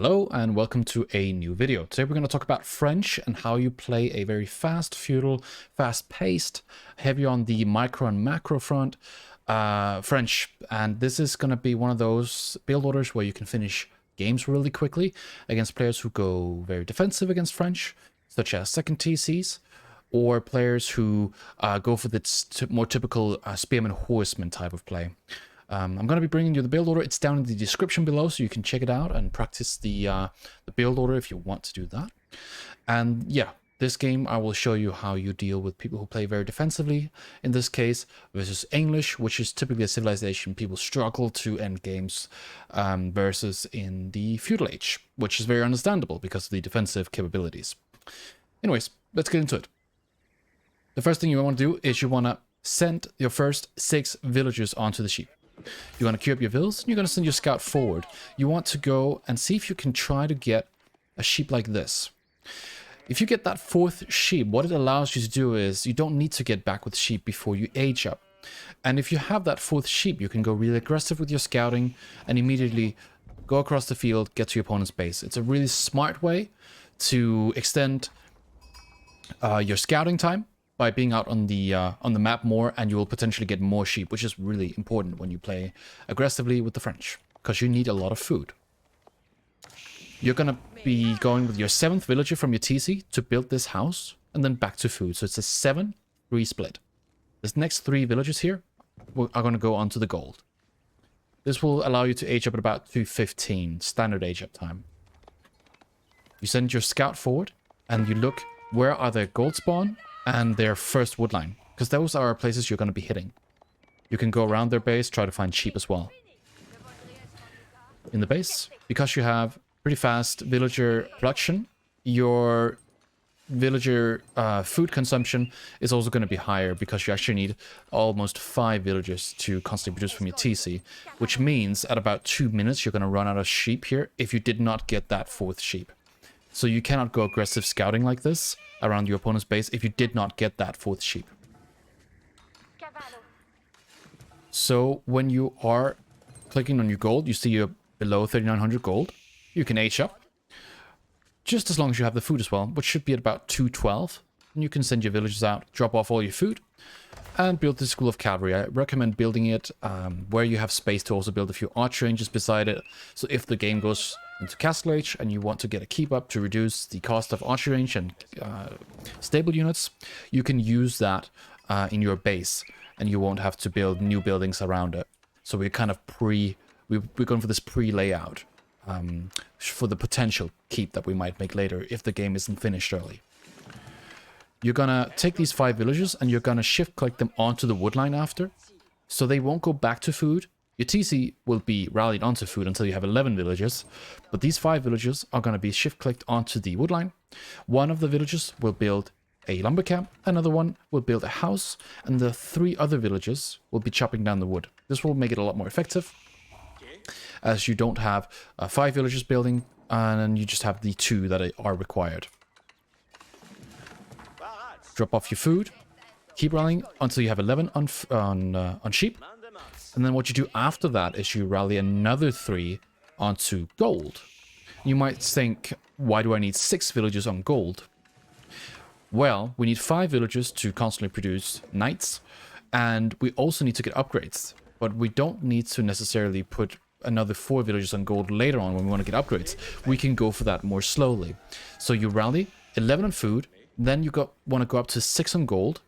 Hello and welcome to a new video. Today we're going to talk about French and how you play a very fast feudal, fast-paced, heavy on the micro and macro front French. And this is going to be one of those build orders where you can finish games really quickly against players who go very defensive against French, such as second TCs, or players who go for the more typical spearman horseman type of play. I'm going to be bringing you the build order. It's down in the description below, so you can check it out and practice the build order if you want to do that. And yeah, this game I will show you how you deal with people who play very defensively, in this case, versus English, which is typically a civilization people struggle to end games, versus in the feudal age, which is very understandable because of the defensive capabilities. Anyways, let's get into it. The first thing you want to do is you want to send your first 6 villagers onto the sheep. You want to queue up your vills, and you're going to send your scout forward. You want to go and see if you can try to get a sheep like this. If you get that 4th sheep, what it allows you to do is you don't need to get back with sheep before you age up. And if you have that 4th sheep, you can go really aggressive with your scouting and immediately go across the field, get to your opponent's base. It's a really smart way to extend your scouting time by being out on the map more, and you will potentially get more sheep, which is really important when you play aggressively with the French, because you need a lot of food. You're going to be going with your 7th villager from your TC to build this house, and then back to food. So it's a 7-3 split. This next 3 villagers here are going to go onto the gold. This will allow you to age up at about 2:15, standard age up time. You send your scout forward, and you look where are their gold spawn and their first woodline, because those are places you're going to be hitting. You can go around their base, try to find sheep as well. In the base, because you have pretty fast villager production, your villager food consumption is also going to be higher, because you actually need almost 5 villagers to constantly produce from your TC, which means at about 2 minutes you're going to run out of sheep here if you did not get that 4th sheep. So you cannot go aggressive scouting like this around your opponent's base if you did not get that 4th sheep. So when you are clicking on your gold, you see you're below 3,900 gold. You can age up, just as long as you have the food as well, which should be at about 212. And you can send your villagers out, drop off all your food, and build the School of Cavalry. I recommend building it where you have space to also build a few archer ranges beside it. So if the game goes into Castle Age and you want to get a keep up to reduce the cost of archer range and stable units, you can use that in your base, and you won't have to build new buildings around it. So we're kind of we're going for this pre-layout for the potential keep that we might make later if the game isn't finished early. You're gonna take these 5 villagers and you're gonna shift click them onto the woodline after, so they won't go back to food. Your TC will be rallied onto food until you have 11 villagers, but these 5 villagers are going to be shift clicked onto the woodline. One of the villagers will build a lumber camp, another one will build a house, and the 3 other villagers will be chopping down the wood. This will make it a lot more effective, as you don't have 5 villagers building, and you just have the 2 that are required. Drop off your food, keep running until you have 11 on sheep. And then what you do after that is you rally another 3 onto gold. You might think, why do I need 6 villagers on gold? Well, we need 5 villagers to constantly produce knights, and we also need to get upgrades. But we don't need to necessarily put another 4 villagers on gold later on when we want to get upgrades. We can go for that more slowly. So you rally 11 on food, then you want to go up to 6 on gold,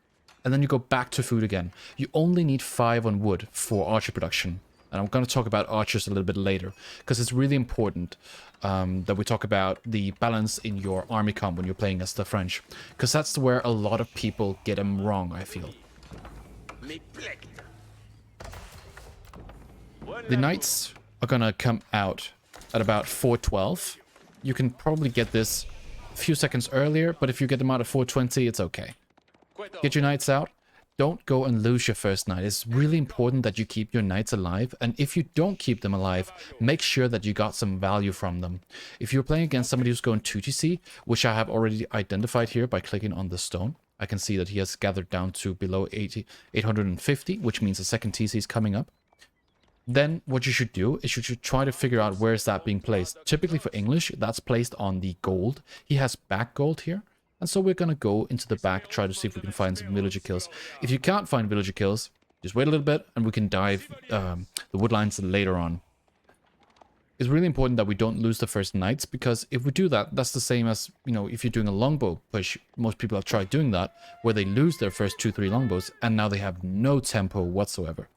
and then you go back to food again. You only need 5 on wood for archer production. And I'm going to talk about archers a little bit later, because it's really important that we talk about the balance in your army comp when you're playing as the French. Because that's where a lot of people get them wrong, I feel. The knights are going to come out at about 412. You can probably get this a few seconds earlier, but if you get them out at 420, it's okay. Get your knights out. Don't go and lose your first knight. It's really important that you keep your knights alive. And if you don't keep them alive, make sure that you got some value from them. If you're playing against somebody who's going 2TC, which I have already identified here by clicking on the stone, I can see that he has gathered down to below 850, which means the second TC is coming up. then what you should do is you should try to figure out where is that being placed. Typically for English, that's placed on the gold. He has back gold here. And so we're going to go into the back, try to see if we can find some villager kills. If you can't find villager kills, just wait a little bit and we can dive the woodlines later on. It's really important that we don't lose the first knights, because if we do that, that's the same as, you know, if you're doing a longbow push. Most people have tried doing that, where they lose their first 2-3 longbows and now they have no tempo whatsoever.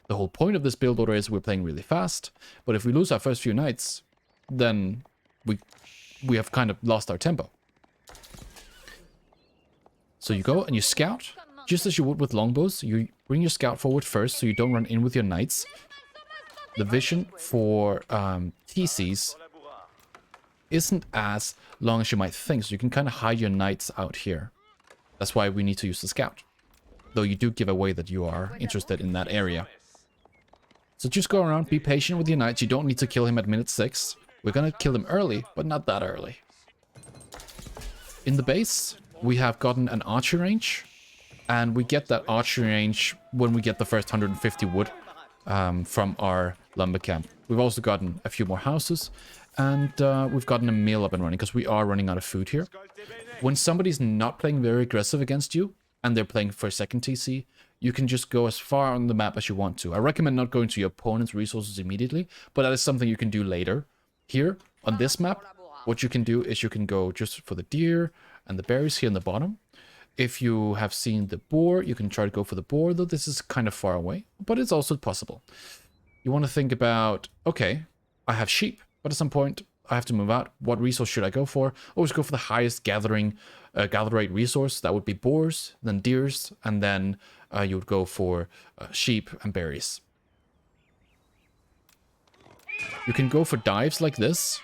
The whole point of this build order is we're playing really fast, but if we lose our first few knights, then we have kind of lost our tempo. So you go and you scout, just as you would with longbows. You bring your scout forward first so you don't run in with your knights. The vision for TCs isn't as long as you might think, so you can kind of hide your knights out here. That's why we need to use the scout, though you do give away that you are interested in that area. So just go around, be patient with your knights. You don't need to kill him at minute 6. We're gonna kill him early, but not that early. In the base, we have gotten an archery range, and we get that archery range when we get the first 150 wood from our lumber camp. We've also gotten a few more houses, and we've gotten a mill up and running, because we are running out of food here. When somebody's not playing very aggressive against you, and they're playing for a second TC, you can just go as far on the map as you want to. I recommend not going to your opponent's resources immediately, but that is something you can do later. Here, on this map, what you can do is you can go just for the deer and the berries here in the bottom. If you have seen the boar, you can try to go for the boar, though this is kind of far away, but it's also possible. You want to think about, okay, I have sheep, but at some point I have to move out. What resource should I go for? Always go for the highest gather rate resource. That would be boars, then deers, and then you would go for sheep and berries. You can go for dives like this,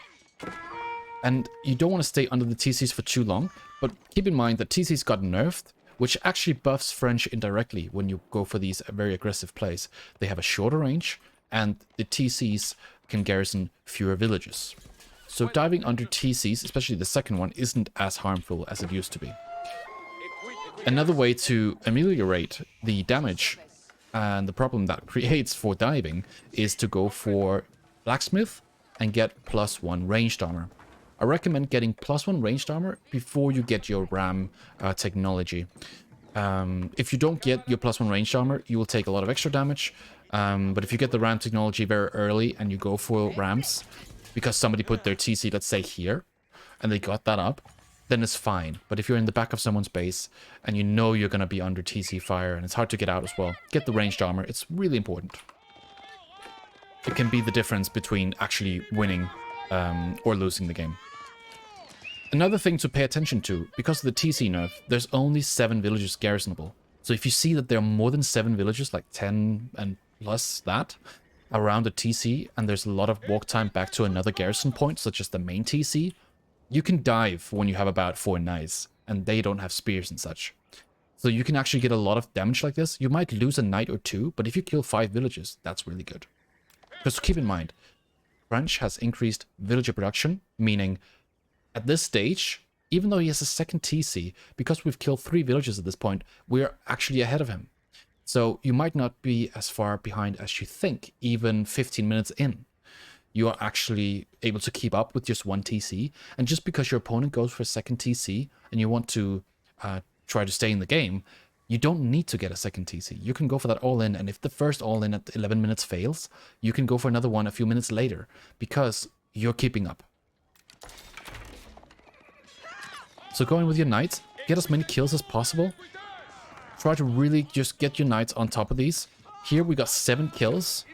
and you don't want to stay under the TCs for too long, but keep in mind that TCs got nerfed, which actually buffs French indirectly when you go for these very aggressive plays. They have a shorter range, and the TCs can garrison fewer villages. So diving under TCs, especially the second one, isn't as harmful as it used to be. Another way to ameliorate the damage and the problem that creates for diving is to go for blacksmith and get +1 ranged armor. I recommend getting +1 ranged armor before you get your ram technology. If you don't get your +1 ranged armor, you will take a lot of extra damage. But if you get the ram technology very early and you go for rams, because somebody put their TC, let's say here, and they got that up, then it's fine. But if you're in the back of someone's base and you know you're going to be under TC fire and it's hard to get out as well, get the ranged armor. It's really important. It can be the difference between actually winning or losing the game. Another thing to pay attention to, because of the TC nerf, there's only 7 villages garrisonable. So if you see that there are more than 7 villages, like 10 and plus that, around the TC, and there's a lot of walk time back to another garrison point, such as the main TC, you can dive when you have about 4 knights, and they don't have spears and such. So you can actually get a lot of damage like this. You might lose a knight or 2, but if you kill 5 villages, that's really good. Because keep in mind, French has increased villager production, meaning at this stage, even though he has a second TC, because we've killed 3 villages at this point, we're actually ahead of him. So you might not be as far behind as you think, even 15 minutes in. You are actually able to keep up with just 1 TC, and just because your opponent goes for a second TC and you want to try to stay in the game, you don't need to get a second TC. You can go for that all-in, and if the first all-in at 11 minutes fails, you can go for another one a few minutes later, because you're keeping up. So go in with your knights, get as many kills as possible. Try to really just get your knights on top of these. Here we got 7 kills.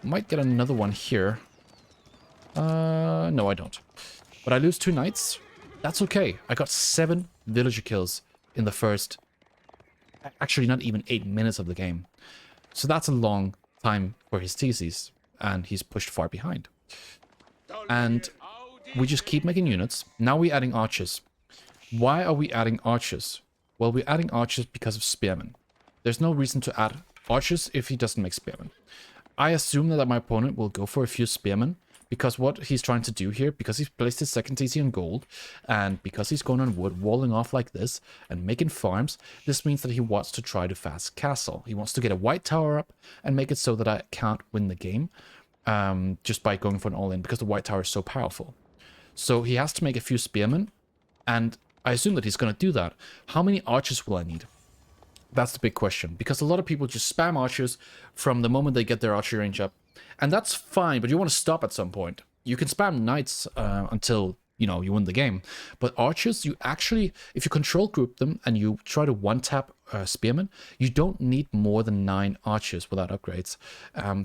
Might get another one here. No, I don't. But I lose 2 knights. That's okay. I got 7 villager kills in the first, actually not even 8 minutes of the game. So that's a long time for his TCs, and he's pushed far behind. And we just keep making units. Now we're adding archers. Why are we adding archers? Well, we're adding archers because of spearmen. There's no reason to add archers if he doesn't make spearmen. I assume that my opponent will go for a few spearmen, because what he's trying to do here, because he's placed his second TC on gold, and because he's going on wood, walling off like this, and making farms, this means that he wants to try to fast castle. He wants to get a white tower up and make it so that I can't win the game just by going for an all-in, because the white tower is so powerful. So he has to make a few spearmen, and I assume that he's going to do that. How many archers will I need? That's the big question, because a lot of people just spam archers from the moment they get their archery range up. And that's fine, but you want to stop at some point. You can spam knights until, you know, you win the game. But archers, you actually, if you control group them and you try to one-tap spearmen, you don't need more than 9 archers without upgrades.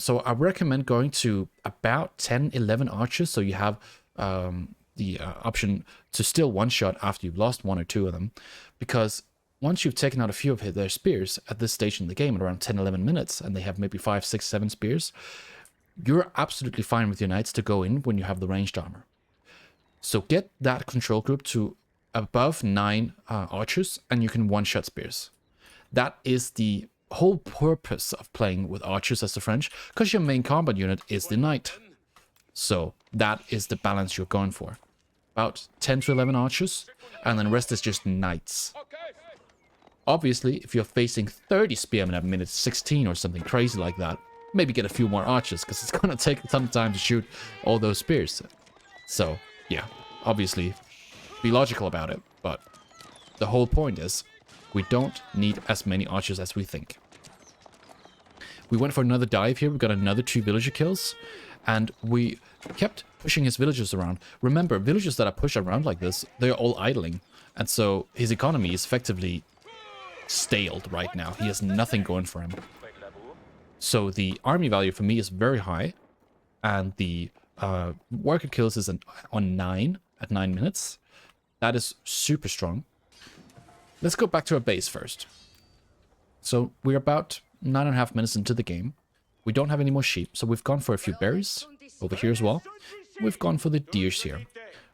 So I recommend going to about 10, 11 archers, so you have the option to still one-shot after you've lost 1 or 2 of them. Because once you've taken out a few of their spears at this stage in the game, at around 10, 11 minutes, and they have maybe 5, 6, 7 spears, you're absolutely fine with your knights to go in when you have the ranged armor. So get that control group to above 9 archers, and you can one-shot spears. That is the whole purpose of playing with archers as the French, because your main combat unit is the knight. So that is the balance you're going for. About 10 to 11 archers, and then the rest is just knights. Obviously, if you're facing 30 spearmen at minute 16 or something crazy like that, maybe get a few more archers, because it's going to take a ton of time to shoot all those spears. So, yeah, obviously, be logical about it, but the whole point is, we don't need as many archers as we think. We went for another dive here, we got another 2 villager kills, and we kept pushing his villagers around. Remember, villagers that are pushed around like this, they're all idling, and so his economy is effectively staled right now. He has nothing going for him. So the army value for me is very high, and the worker kills is on 9 at 9 minutes. That is super strong. Let's go back to our base first. So we're about 9.5 minutes into the game. We don't have any more sheep, so we've gone for a few berries over here as well. We've gone for the deers here.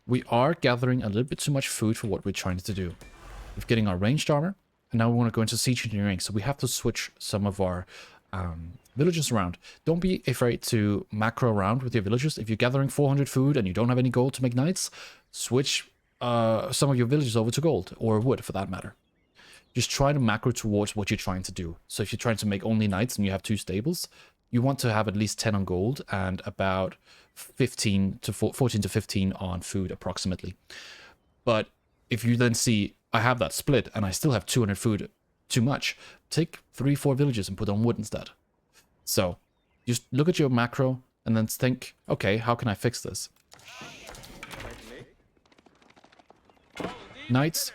We are gathering a little bit too much food for what we're trying to do. We're getting our ranged armor, and now we want to go into siege engineering, so we have to switch some of our villagers around. Don't be afraid to macro around with your villagers. If you're gathering 400 food and you don't have any gold to make knights, switch some of your villagers over to gold, or wood for that matter. Just try to macro towards what you're trying to do. So if you're trying to make only knights and you have 2 stables, you want to have at least 10 on gold and about 14 to 15 on food approximately. But if you then see, I have that split and I still have 200 food too much, take 3-4 villages and put on wood instead. So just look at your macro and then think, okay, how can I fix this? Knights,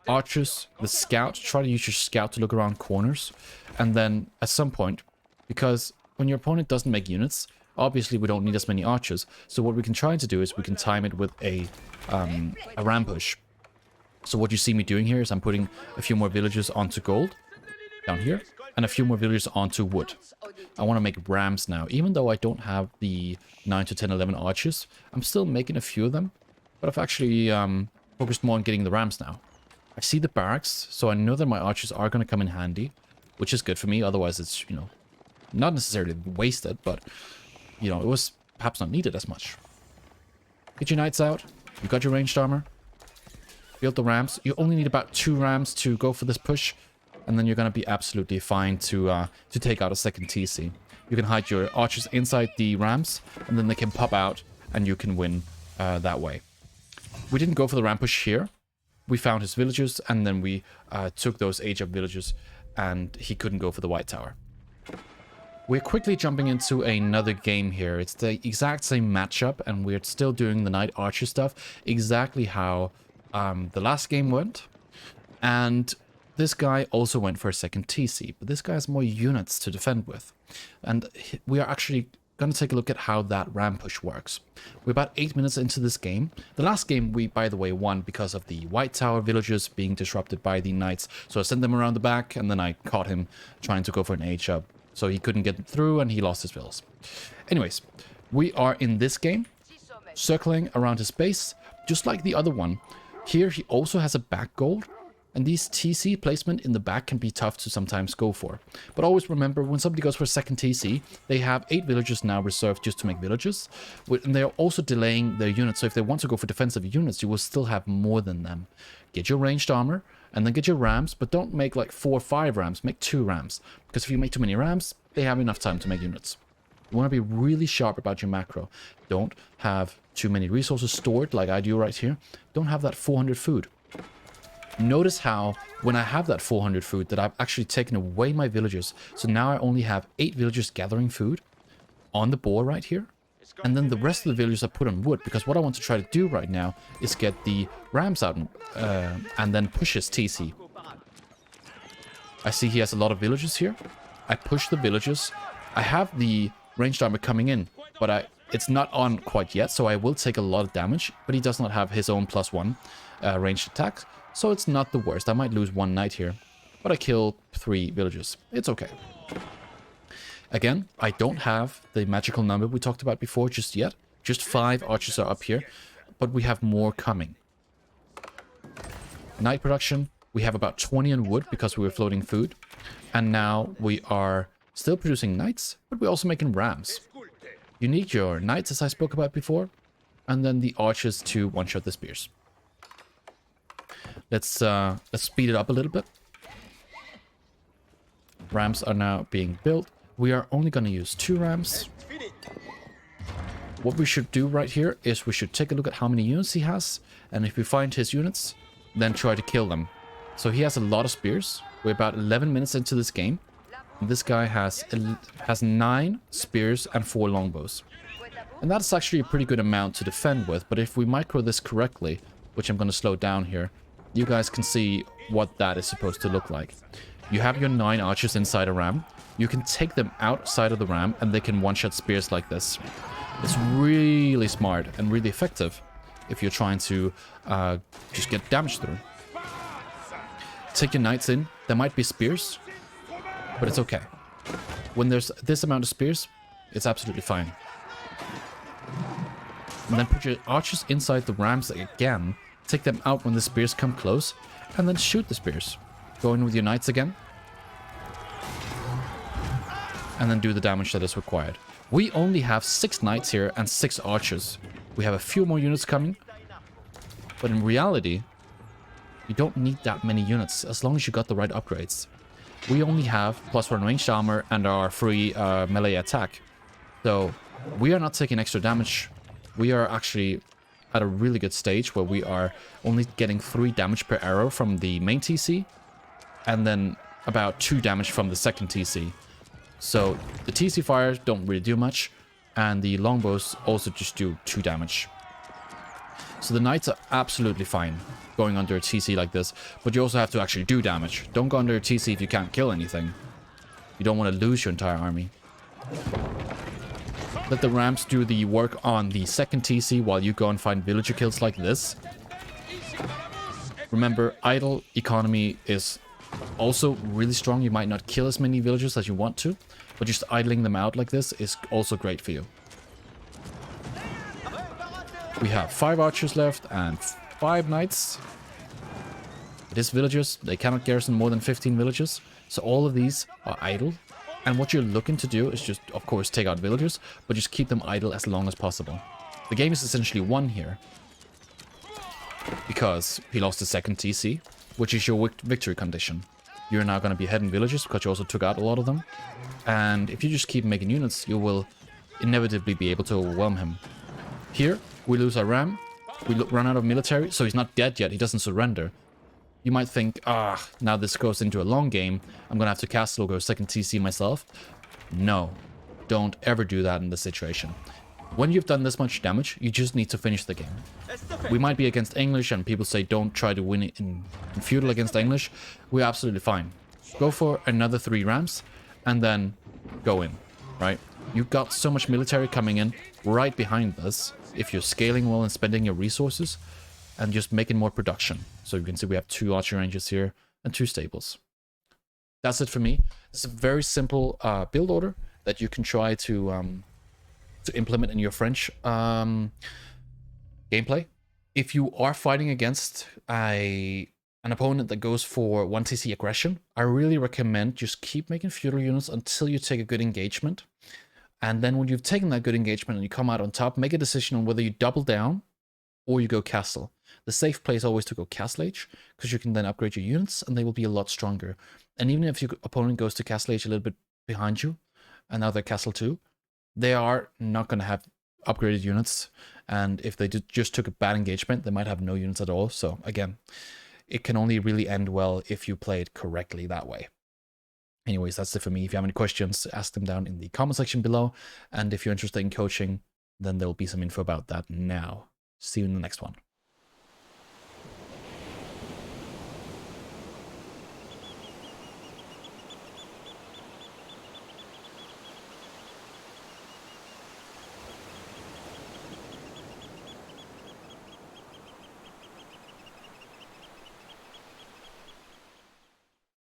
archers, the scout, try to use your scout to look around corners. And then at some point, because when your opponent doesn't make units, obviously we don't need as many archers. So what we can try to do is we can time it with a ram push. So what you see me doing here is I'm putting a few more villagers onto gold down here and a few more villagers onto wood. I want to make rams now. Even though I don't have the 9 to 10, 11 archers, I'm still making a few of them. But I've actually focused more on getting the rams now. I see the barracks, so I know that my archers are going to come in handy, which is good for me. Otherwise, it's, you know, not necessarily wasted, but, you know, it was perhaps not needed as much. Get your knights out. You got your ranged armor. Build the rams. You only need about 2 rams to go for this push, and then you're going to be absolutely fine to take out a second TC. You can hide your archers inside the rams, and then they can pop out, and you can win that way. We didn't go for the ram push here. We found his villagers, and then we took those age-up villagers, and he couldn't go for the white tower. We're quickly jumping into another game here. It's the exact same matchup, and we're still doing the knight archer stuff, exactly how the last game went. And this guy also went for a second TC, but this guy has more units to defend with. And we are actually going to take a look at how that ram push works. We're about 8 minutes into this game. The last game we, by the way, won because of the white tower villagers being disrupted by the knights. So I sent them around the back, and then I caught him trying to go for an age-up. So he couldn't get through, and he lost his villas. Anyways, we are in this game, circling around his base, just like the other one. Here he also has a back gold, And these TC placement in the back can be tough to sometimes go for. But always remember, when somebody goes for a second TC, they have 8 villagers now reserved just to make villages. And they're also delaying their units. So if they want to go for defensive units, you will still have more than them. Get your ranged armor, and then get your rams. But don't make like 4 or 5 rams. Make 2 rams. Because if you make too many rams, they have enough time to make units. You want to be really sharp about your macro. Don't have too many resources stored like I do right here. Don't have that 400 food. Notice how, when I have that 400 food, that I've actually taken away my villagers. So now I only have 8 villagers gathering food on the board right here. And then the rest of the villagers are put on wood, because what I want to try to do right now is get the rams out and then push his TC. I see he has a lot of villagers here. I push the villagers. I have the ranged armor coming in, but it's not on quite yet, so I will take a lot of damage. But he does not have his own +1 ranged attack. So it's not the worst. I might lose 1 knight here, but I killed 3 villagers. It's okay. Again, I don't have the magical number we talked about before just yet. Just 5 archers are up here, but we have more coming. Knight production, we have about 20 on wood because we were floating food. And now we are still producing knights, but we're also making rams. You need your knights, as I spoke about before, and then the archers to one-shot the spears. Let's speed it up a little bit. Rams are now being built. We are only going to use 2 rams. What we should do right here is we should take a look at how many units he has. And if we find his units, then try to kill them. So he has a lot of spears. We're about 11 minutes into this game. And this guy has 9 spears and 4 longbows. And that's actually a pretty good amount to defend with. But if we micro this correctly, which I'm going to slow down here, you guys can see what that is supposed to look like. You have your 9 archers inside a ram. You can take them outside of the ram and they can one-shot spears like this. It's really smart and really effective if you're trying to just get damage through. Take your knights in. There might be spears, but it's okay. When there's this amount of spears, it's absolutely fine. And then put your archers inside the rams again. Take them out when the spears come close, and then shoot the spears. Go in with your knights again. And then do the damage that is required. We only have 6 knights here and 6 archers. We have a few more units coming. But in reality, you don't need that many units as long as you got the right upgrades. We only have +1 ranged armor and our free melee attack. So we are not taking extra damage. We are actually at a really good stage where we are only getting 3 damage per arrow from the main TC, and then about 2 damage from the second TC. So the TC fires don't really do much, and the longbows also just do 2 damage. So the knights are absolutely fine going under a TC like this, but you also have to actually do damage. Don't go under a TC if you can't kill anything. You don't want to lose your entire army. Let the rams do the work on the second TC while you go and find villager kills like this. Remember, idle economy is also really strong. You might not kill as many villagers as you want to, but just idling them out like this is also great for you. We have 5 archers left and 5 knights. It is villagers. They cannot garrison more than 15 villages. So all of these are idle. And what you're looking to do is just, of course, take out villagers, but just keep them idle as long as possible. The game is essentially won here, because he lost the second TC, which is your victory condition. You're now going to be heading villagers because you also took out a lot of them. And if you just keep making units, you will inevitably be able to overwhelm him. Here, we lose our ram. We run out of military, so he's not dead yet. He doesn't surrender. You might think, now this goes into a long game. I'm going to have to castle or go second TC myself. No, don't ever do that in this situation. When you've done this much damage, you just need to finish the game. We might be against English, and people say don't try to win it in Feudal against English. We're absolutely fine. Go for another 3 rams, and then go in, right? You've got so much military coming in right behind this. If you're scaling well and spending your resources, and just making more production. So you can see we have 2 archer ranges here and 2 stables. That's it for me. It's a very simple build order that you can try to implement in your French gameplay. If you are fighting against a an opponent that goes for 1cc aggression, I really recommend just keep making feudal units until you take a good engagement. And then when you've taken that good engagement and you come out on top, make a decision on whether you double down or you go castle. The safe play is always to go castle age, because you can then upgrade your units and they will be a lot stronger. And even if your opponent goes to castle age a little bit behind you, and now they're castle 2, they are not going to have upgraded units. And if they just took a bad engagement, they might have no units at all. So again, it can only really end well if you play it correctly that way. Anyways, that's it for me. If you have any questions, ask them down in the comment section below. And if you're interested in coaching, then there'll be some info about that now. See you in the next one.